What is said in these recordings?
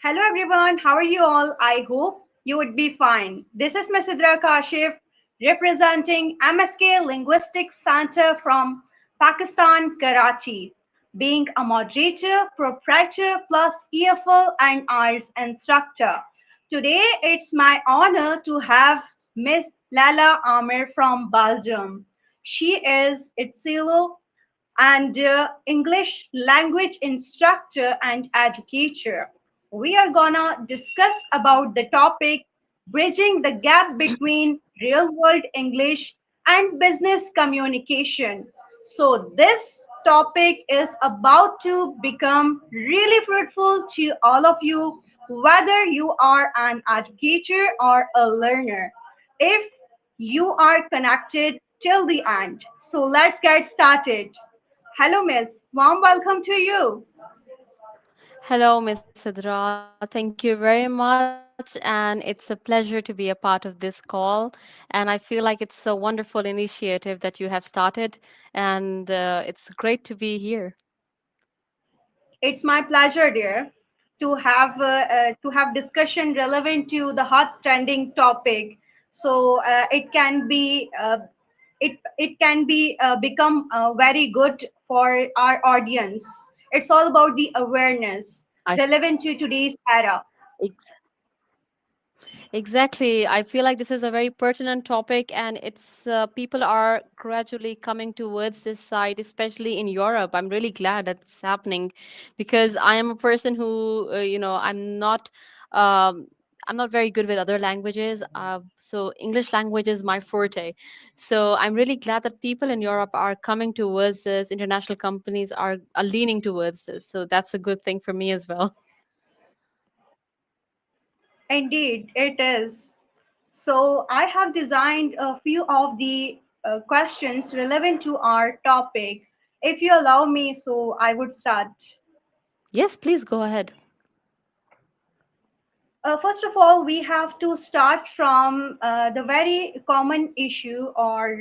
Hello everyone, how are you all? I hope you would be fine. This is Ms. Sidra Kashif representing MSK Linguistics Center from Pakistan, Karachi, being a moderator, proprietor, plus EFL and IELTS instructor. Today it's my honor to have Miss Lyla Amir from Belgium. She is ITCILO and English language instructor and educator. We are gonna discuss about the topic bridging the gap between real world English and business communication. So this topic is about to become really fruitful to all of you, whether you are an educator or a learner. If you are connected till the end. So let's get started. Hello, Miss. Warm welcome to you. Hello, Miss Sidra. Thank you very much. And it's a pleasure to be a part of this call. And I feel like it's a wonderful initiative that you have started. And it's great to be here. It's my pleasure, dear, to have discussion relevant to the hot trending topic. So it can be become very good for our audience. It's all about the awareness I relevant to today's era. Exactly. I feel like this is a very pertinent topic, and it's people are gradually coming towards this side, especially in Europe. I'm really glad that it's happening because I am a person who, um, I'm not very good with other languages. So English language is my forte. So I'm really glad that people in Europe are coming towards this. International companies are leaning towards this. So that's a good thing for me as well. Indeed, it is. So I have designed a few of the questions relevant to our topic. If you allow me, so I would start. Yes, please go ahead. First of all, we have to start from the very common issue or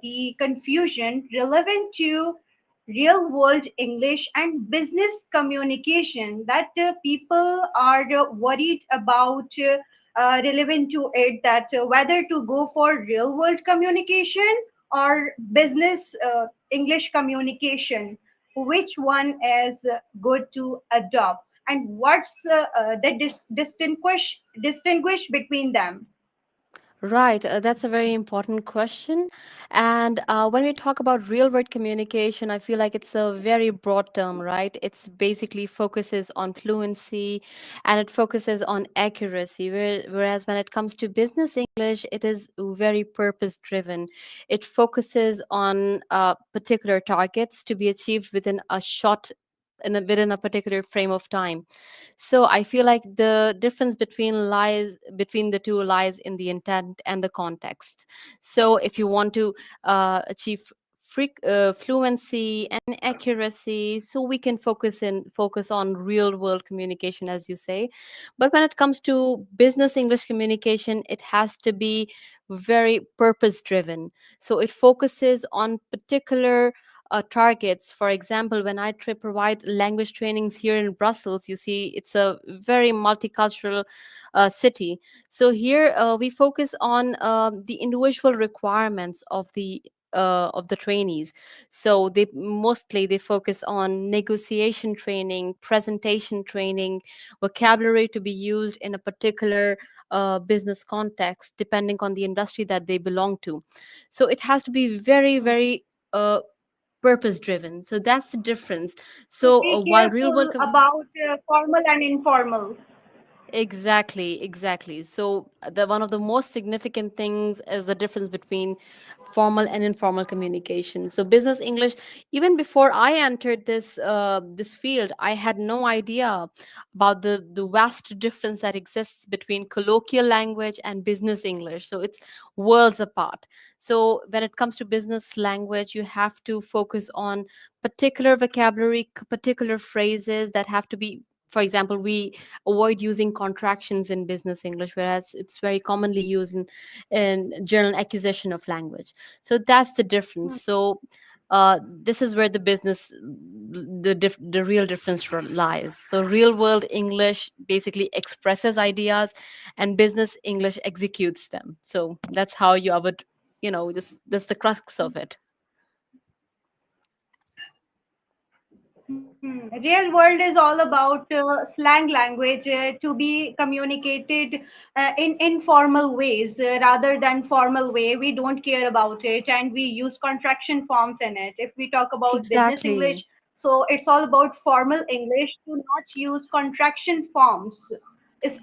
the confusion relevant to real world English and business communication that people are worried about relevant to it, that whether to go for real world communication or business English communication, which one is good to adopt and what's the distinguish between them. Right, that's a very important question. And when we talk about real world communication, I feel like it's a very broad term, right? It's basically focuses on fluency and it focuses on accuracy. Whereas when it comes to business English, it is very purpose driven. It focuses on particular targets to be achieved within a short within a particular frame of time. So I feel like the difference between the two lies in the intent and the context. So if you want to achieve fluency and accuracy, so we can focus on real world communication, as you say. But when it comes to business English communication, it has to be very purpose driven. So it focuses on particular targets. For example, when I provide language trainings here in Brussels, you see it's a very multicultural city. So here we focus on the individual requirements of the trainees. So they focus on negotiation training, presentation training, vocabulary to be used in a particular business context, depending on the industry that they belong to. So it has to be very, very purpose driven. So that's the difference. To So be while real world careful about formal and informal. Exactly, exactly. So the one of the most significant things is the difference between formal and informal communication. So business English, even before I entered this field, I had no idea about the vast difference that exists between colloquial language and business English. So it's worlds apart. So when it comes to business language, you have to focus on particular vocabulary, particular phrases that have to be, for example, we avoid using contractions in business English, whereas it's very commonly used in general acquisition of language. So that's the difference. So this is where the real difference lies. So real world English basically expresses ideas, and business English executes them. So that's how you would, that's the crux of it. Real world is all about slang language to be communicated in informal ways rather than formal way. We don't care about it, and we use contraction forms in it. If we talk about business Exactly. English, so it's all about formal English to not use contraction forms.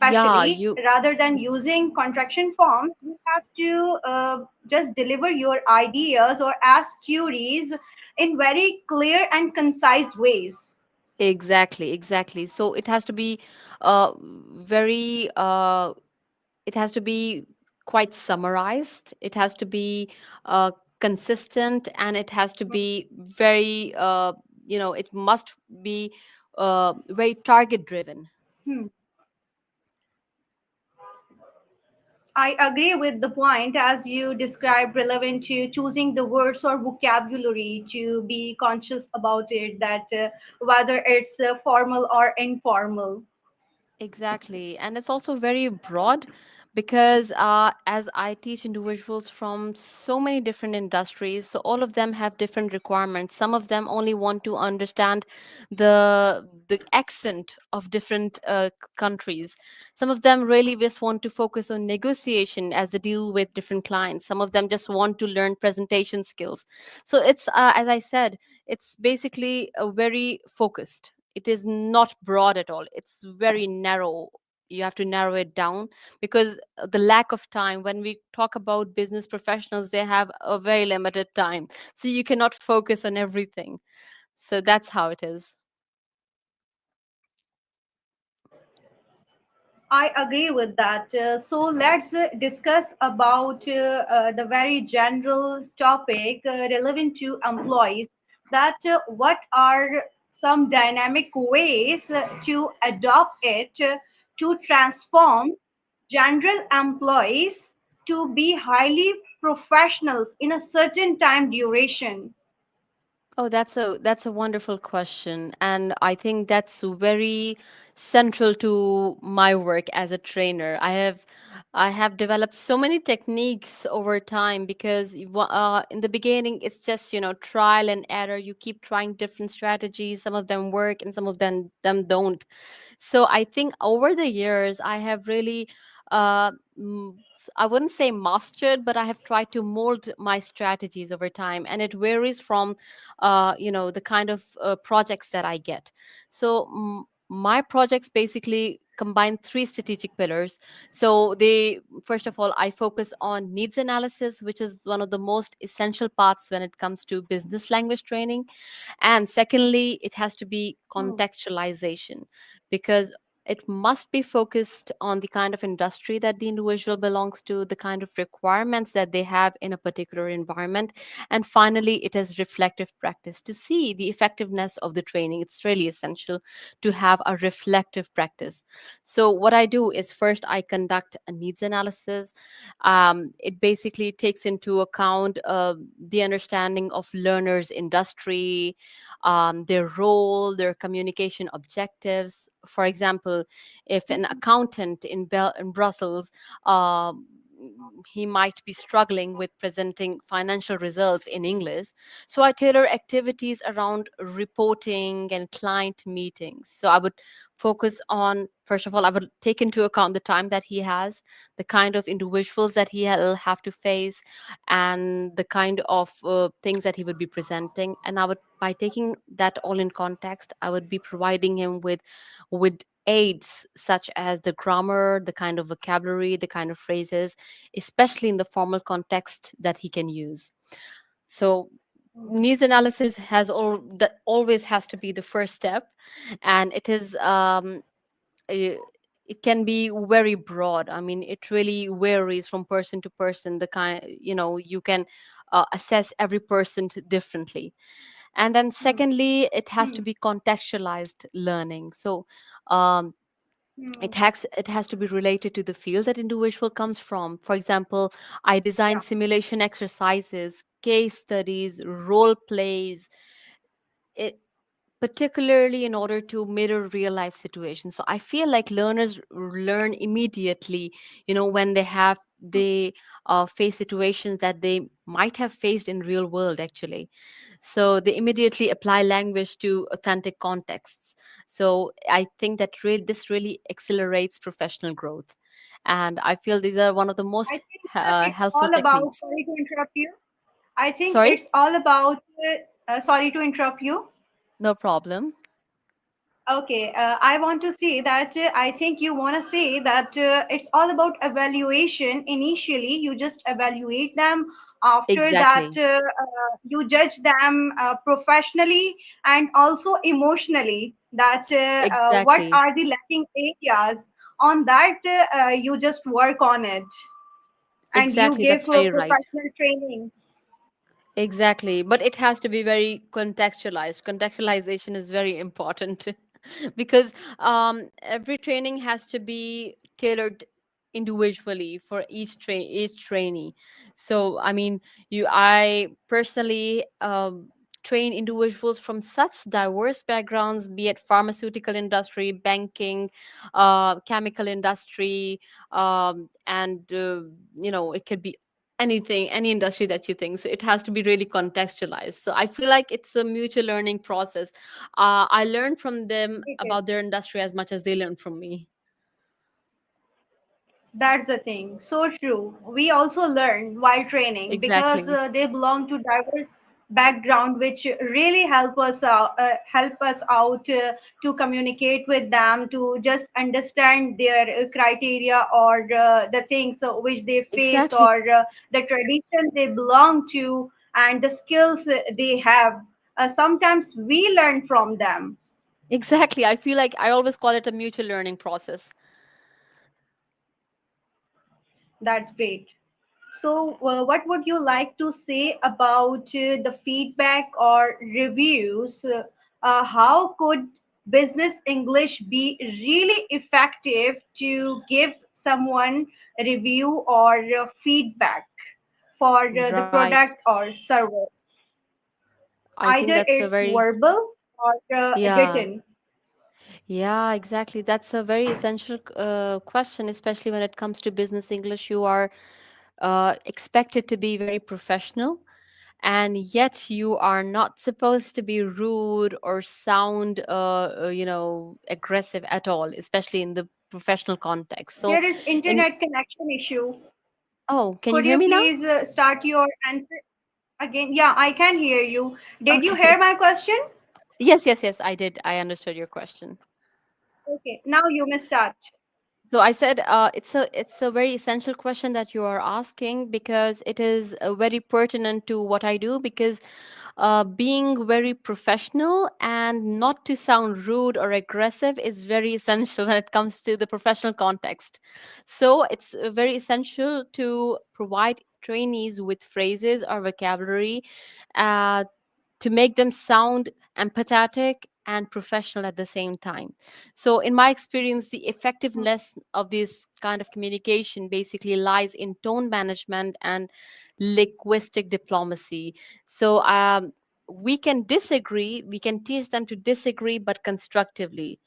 Yeah, Especially you rather than using contraction forms, you have to just deliver your ideas or ask queries in very clear and concise ways. exactly, exactly. So it has to be uh very it has to be quite summarized. It has to be consistent, and it has to be very it must be very target driven. Hmm. I agree with the point as you described relevant to choosing the words or vocabulary to be conscious about it that whether it's formal or informal. Exactly. And it's also very broad because as I teach individuals from so many different industries, so all of them have different requirements. Some of them only want to understand the accent of different countries. Some of them really just want to focus on negotiation as they deal with different clients. Some of them just want to learn presentation skills. So it's as I said, it's basically a very focused. It is not broad at all. It's very narrow. You have to narrow it down because the lack of time, when we talk about business professionals, they have a very limited time, so you cannot focus on everything. So that's how it is. I agree with that. So let's discuss about the very general topic relevant to employees. That what are some dynamic ways to adopt it to transform general employees to be highly professionals in a certain time duration. Oh, that's a wonderful question, and I think that's very central to my work as a trainer. I have developed so many techniques over time because in the beginning it's just trial and error. You keep trying different strategies. Some of them work, and some of them don't. So I think over the years I have really I wouldn't say mastered, but I have tried to mold my strategies over time, and it varies from the kind of projects that I get. So my projects basically combine three strategic pillars. So they first of all, I focus on needs analysis, which is one of the most essential parts when it comes to business language training. And secondly, it has to be Hmm. contextualization, because it must be focused on the kind of industry that the individual belongs to, the kind of requirements that they have in a particular environment. And finally, it is reflective practice to see the effectiveness of the training. It's really essential to have a reflective practice. So, what I do is first I conduct a needs analysis. It basically takes into account the understanding of learners' industry, their role, their communication objectives. For example, if an accountant in Brussels, um, he might be struggling with presenting financial results in English. So I tailor activities around reporting and client meetings. So I would focus on, first of all, I would take into account the time that he has, the kind of individuals that he will have to face, and the kind of things that he would be presenting. And I would, by taking that all in context, I would be providing him with aids such as the grammar, the kind of vocabulary, the kind of phrases, especially in the formal context that he can use. So needs analysis has all that always has to be the first step, and it is uh, it can be very broad. I mean, it really varies from person to person. The kind, you can assess every person differently. And then Hmm. secondly, it has to Hmm. be contextualized learning. So um, Hmm. it has to be related to the field that individual comes from. For example, I design Yeah. simulation exercises, case studies, role plays, particularly in order to mirror real life situations. So I feel like learners learn immediately, when they face situations that they might have faced in real world actually. So they immediately apply language to authentic contexts. So I think that this really accelerates professional growth, and I feel these are one of the I most think it's helpful all about, techniques. sorry to interrupt you. I think Sorry. it's all about, sorry to interrupt you. No problem. Okay, I want to see that I think you want to say that it's all about evaluation. Initially, you just evaluate them. After that, Exactly. you judge them professionally and also emotionally. That what Exactly. are the lacking areas? On that, you just work on it and you Exactly, give that's very right. professional trainings. Exactly, but it has to be very contextualized. Contextualization is very important because every training has to be tailored individually for each trainee. So, I mean, I personally train individuals from such diverse backgrounds, be it pharmaceutical industry, banking, chemical industry, and it could be anything, any industry that you think. So it has to be really contextualized. So I feel like it's a mutual learning process. I learn from them It is. about their industry as much as they learn from me. That's the thing. So true. We also learn while training because Exactly. they belong to diverse background, which really help us out to communicate with them, to just understand their criteria or the things which they face Exactly. or the tradition they belong to and the skills they have. Sometimes we learn from them. Exactly. I feel like I always call it a mutual learning process. That's great. So, what would you like to say about the feedback or reviews? How could business English be really effective to give someone a review or feedback for the Right. product or service? I think Either that's a it's very, verbal or yeah. written. Yeah, exactly. That's a very essential question, especially when it comes to business English. You are expected to be very professional, and yet you are not supposed to be rude or sound aggressive at all, especially in the professional context. So There is in internet connection issue. oh, can you Could hear you me now? please start your answer again? Yeah, I can hear you. Did you hear Okay. my question? Yes, yes, yes, I did. I understood your question. Okay, now you may start. So I said it's a very essential question that you are asking, because it is very pertinent to what I do, because being very professional and not to sound rude or aggressive is very essential when it comes to the professional context. So it's very essential to provide trainees with phrases or vocabulary uh, to make them sound empathetic and professional at the same time. So, in my experience, the effectiveness of this kind of communication basically lies in tone management and linguistic diplomacy. So, we can disagree, we can teach them to disagree, but constructively.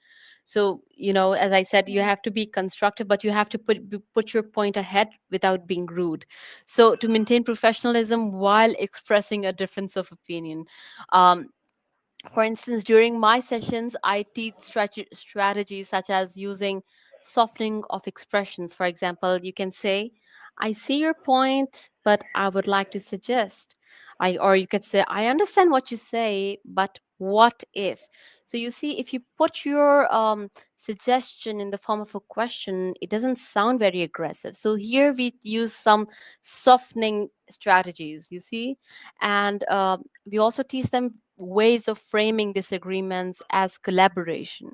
So, as I said, you have to be constructive, but you have to put your point ahead without being rude. So, to maintain professionalism while expressing a difference of opinion. Um, for instance, during my sessions, I teach strategies such as using softening of expressions. For example, you can say, I see your point, but I would like to suggest. Or you could say, I understand what you say, but what if? So you see, if you put your suggestion in the form of a question, it doesn't sound very aggressive. So here we use some softening strategies, you see, and we also teach them ways of framing disagreements as collaboration.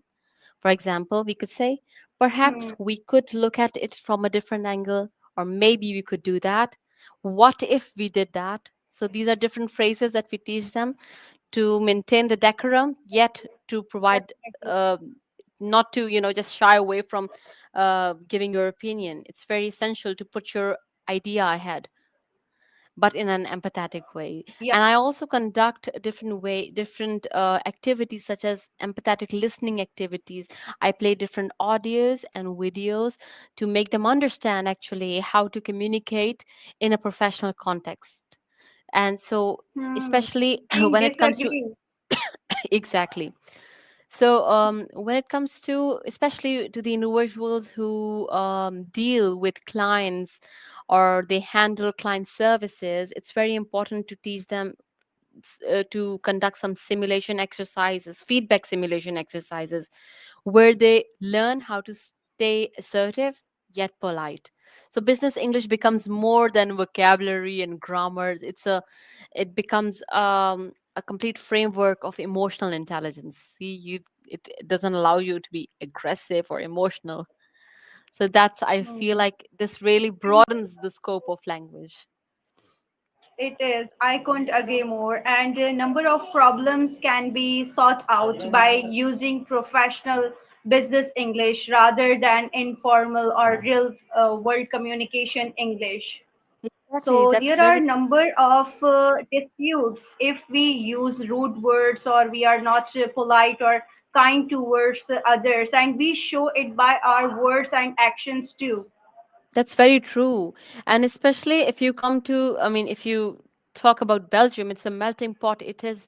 For example, we could say, perhaps Hmm. we could look at it from a different angle, or maybe we could do that. What if we did that? So these are different phrases that we teach them to maintain the decorum, yet to provide, Definitely. uh, not to, just shy away from giving your opinion. It's very essential to put your idea ahead. but in an empathetic way. Yeah. And I also conduct different activities such as empathetic listening activities. I play different audios and videos to make them understand actually how to communicate in a professional context. And so, Hmm. especially I when it comes to disagree. exactly. So when it comes to, especially to the individuals who deal with clients or they handle client services, it's very important to teach them to conduct some simulation exercises, feedback simulation exercises, where they learn how to stay assertive yet polite. So business English becomes more than vocabulary and grammar. It becomes a complete framework of emotional intelligence. See, it doesn't allow you to be aggressive or emotional. So that's, I feel Hmm. like this really broadens the scope of language. It is. I couldn't agree more. And a number of problems can be sought out by using professional business English rather than informal or real world communication English. Exactly. So That's there are very number of disputes if we use rude words or we are not polite or kind towards others, and we show it by our words and actions too. That's very true. And especially if you come to, I mean, if you talk about Belgium, it's a melting pot. It is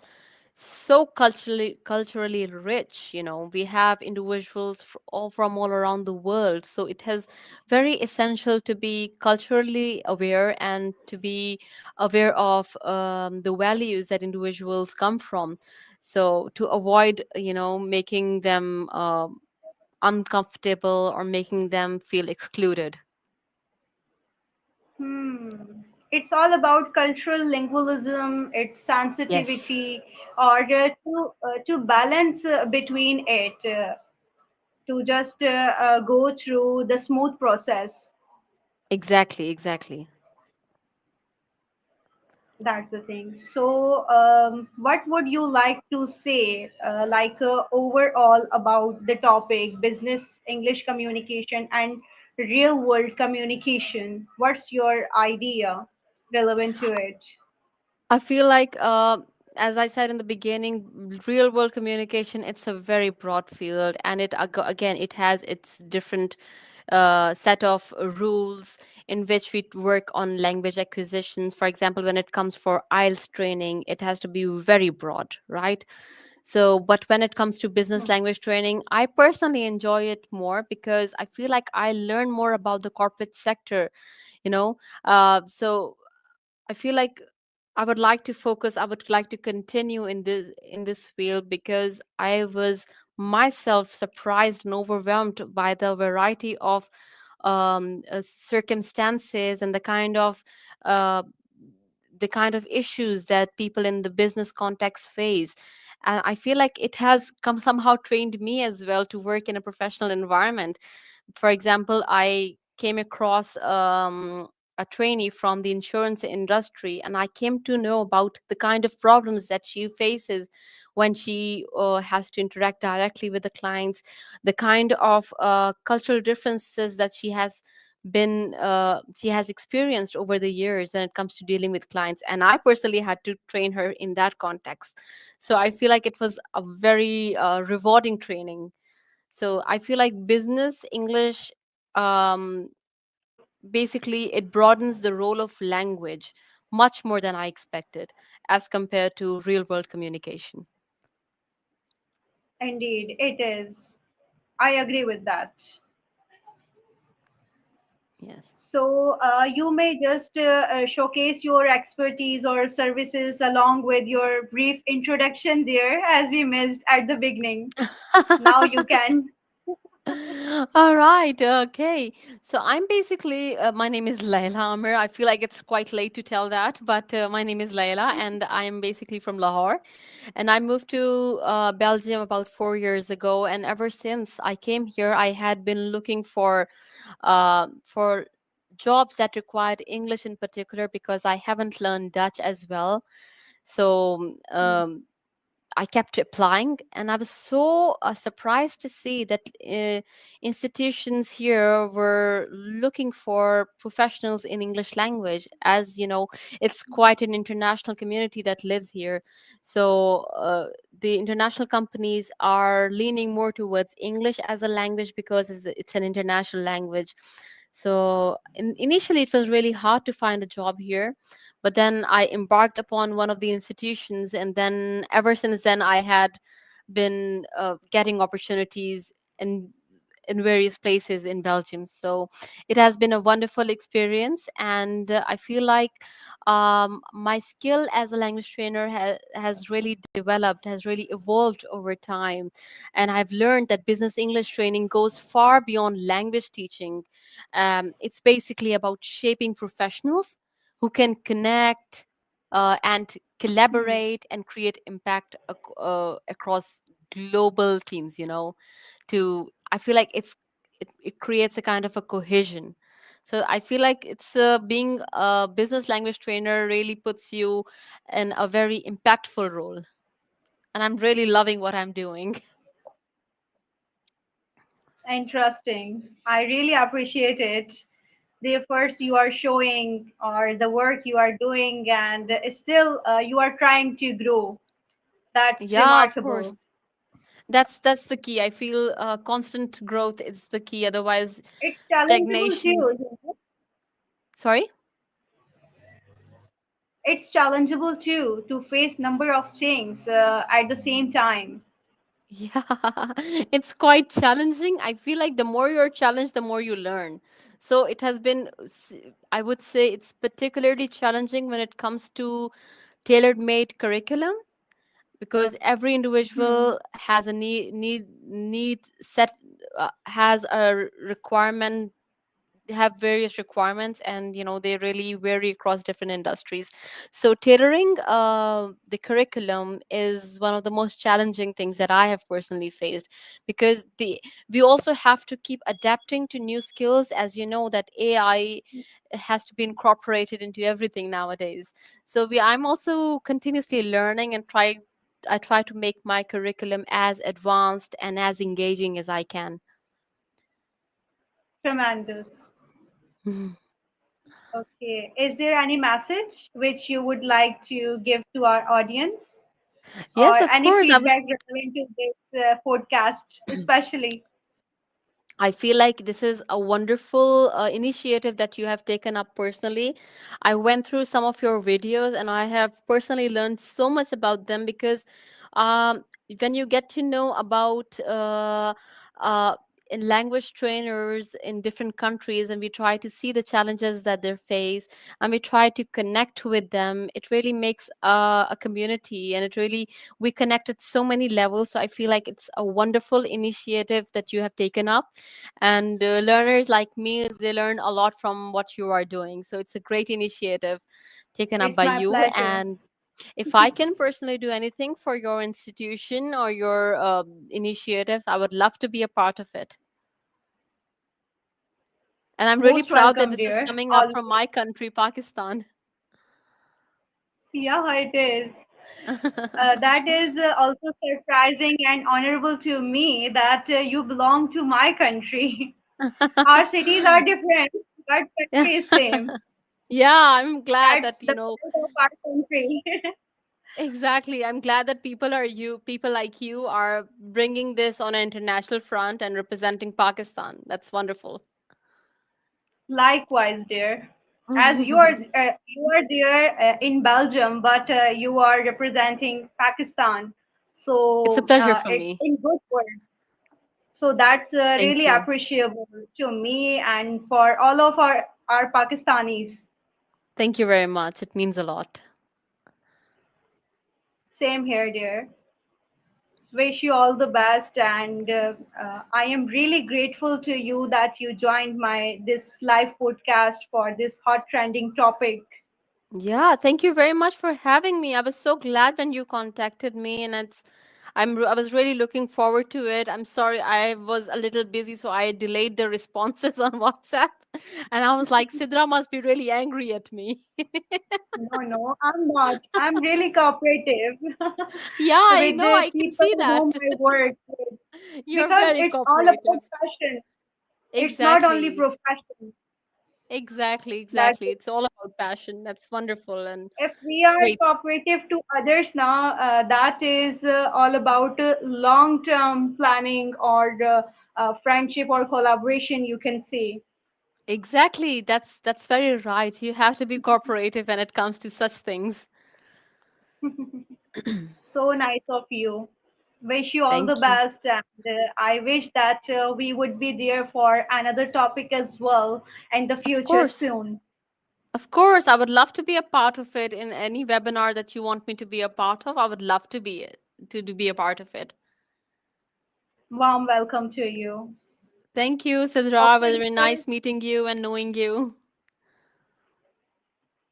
so culturally rich. We have individuals all around the world. So it has very essential to be culturally aware and to be aware of the values that individuals come from. So to avoid, making them uncomfortable or making them feel excluded. Hmm. It's all about cultural lingualism, its Yes, sensitivity, or to balance between it, to just go through the smooth process. exactly, exactly. That's the thing. So, what would you like to say, overall, about the topic business English communication and real world communication? What's your idea relevant to it? I feel like, as I said in the beginning, real world communication, it's a very broad field, and again, it has its different set of rules in which we work on language acquisitions. For example, when it comes for IELTS training, it has to be very broad, right? So, but when it comes to business language training, I personally enjoy it more because I feel like I learn more about the corporate sector, you know. So I feel like I would like to continue in this field because I was myself surprised and overwhelmed by the variety of circumstances and uh, the kind of issues that people in the business context face. And I feel like it has come somehow trained me as well to work in a professional environment. For example, I came across a trainee from the insurance industry, and I came to know about the kind of problems that she faces when she has to interact directly with the clients, the kind of cultural differences that she has experienced over the years when it comes to dealing with clients. And I personally had to train her in that context. So I feel like it was a very rewarding training. So I feel like business English, um, basically, it broadens the role of language much more than I expected as compared to real world communication. Indeed, it is. I agree with that. Yes. So, you may just showcase your expertise or services along with your brief introduction there, as we missed at the beginning. Now you can. All right. Okay. So I'm basically, my name is Lyla Amir. I feel like it's quite late to tell that, but my name is Layla, and I'm basically from Lahore. And I moved to Belgium about 4 years ago. And ever since I came here, I had been looking for jobs that required English in particular because I haven't learned Dutch as well. So I kept applying, and I was so surprised to see that institutions here were looking for professionals in English language. As you know, it's quite an international community that lives here. So the international companies are leaning more towards English as a language because it's an international language. So initially, it was really hard to find a job here, but then I embarked upon one of the institutions, and then ever since then, I had been getting opportunities in various places in Belgium. So it has been a wonderful experience, and I feel like my skill as a language trainer has really developed, has really evolved over time, and I've learned that business English training goes far beyond language teaching. It's basically about shaping professionals who can connect and Hmm. collaborate and create impact across global teams, to I feel like it creates a kind of a cohesion. So I feel like it's being a business language trainer really puts you in a very impactful role, and I'm really loving what I'm doing. Interesting. I really appreciate it. The efforts you are showing or the work you are doing, and still you are trying to grow. That's Yeah, of course. remarkable. That's the key. I feel constant growth is the key, otherwise It's challengeable stagnation. too, isn't it? Sorry. It's challengeable too to face number of things at the same time. Yeah, it's quite challenging. I feel like the more you're challenged, the more you learn. So it has been, I would say it's particularly challenging when it comes to tailored made curriculum, because every Hmm. individual has a need set, has a requirement, have various requirements, and they really vary across different industries. So tailoring the curriculum is one of the most challenging things that I have personally faced, because we also have to keep adapting to new skills, as you know that AI has to be incorporated into everything nowadays. So I'm also continuously learning and I try to make my curriculum as advanced and as engaging as I can. Tremendous. Okay. Is there any message which you would like to give to our audience, Yes, or of any course. feedback relevant to this podcast, especially? I feel like this is a wonderful initiative that you have taken up personally. I went through some of your videos and I have personally learned so much about them, because um, when you get to know about uh, in language trainers in different countries, and we try to see the challenges that they face, and we try to connect with them, it really makes a community, and it really, we connect at so many levels. So I feel like it's a wonderful initiative that you have taken up, and learners like me, they learn a lot from what you are doing. So it's a great initiative taken up It's by my you. pleasure. And if I can personally do anything for your institution or your initiatives, I would love to be a part of it. And I'm really Most proud that welcome, this is dear. coming up Always. from my country, Pakistan. Yeah, it is. That is also surprising and honorable to me that you belong to my country. Our cities are different, but Yeah. country is same. Yeah, I'm glad that That's the pride of our country. exactly. I'm glad that people like you are bringing this on an international front and representing Pakistan. That's wonderful. Likewise, dear. As you are there in Belgium, but you are representing Pakistan. It's a So pleasure for it's me. in good words. So that's Thank really you. appreciable to me and for all of our Pakistanis. Thank you very much. It means a lot. Same here, dear. Wish you all the best, and I am really grateful to you that you joined my this live podcast for this hot trending topic. Yeah, thank you very much for having me. I was so glad when you contacted me, and I was really looking forward to it. I'm sorry I was a little busy, so I delayed the responses on WhatsApp. And I was like, Sidra must be really angry at me. No, no, I'm not. I'm really cooperative Yeah, I with know, the I can people see whom that. I work with You're because very it's all about cooperative. passion. It's not only Exactly. profession. Exactly, That's exactly. It's all about passion. That's wonderful and if we are great. cooperative to others now, that is all about long-term planning or friendship or collaboration, you can say. Exactly. That's very right. You have to be cooperative when it comes to such things. So nice of you. Wish you all the Thank you. best, and I wish that we would be there for another topic as well in the Of future course. soon. Of course, I would love to be a part of it in any webinar that you want me to be a part of. I would love to be to be a part of it. Warm welcome to you. Thank you, Sidra. It was Okay, very sir. nice meeting you and knowing you.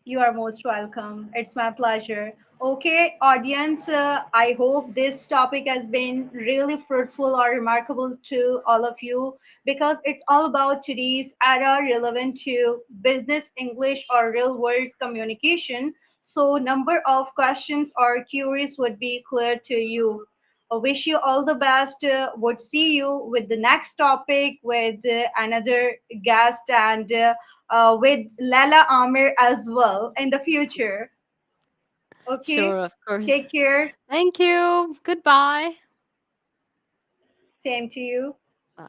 You are most welcome. It's my pleasure. Okay, audience, I hope this topic has been really fruitful or remarkable to all of you because it's all about today's era relevant to business English or real world communication. So, number of questions or queries would be clear to you. I wish you all the best. Would see you with the next topic with another guest and with Lyla Amir as well in the future. Sure, Okay, of course. take care. Thank you. Goodbye. Same to you. Bye.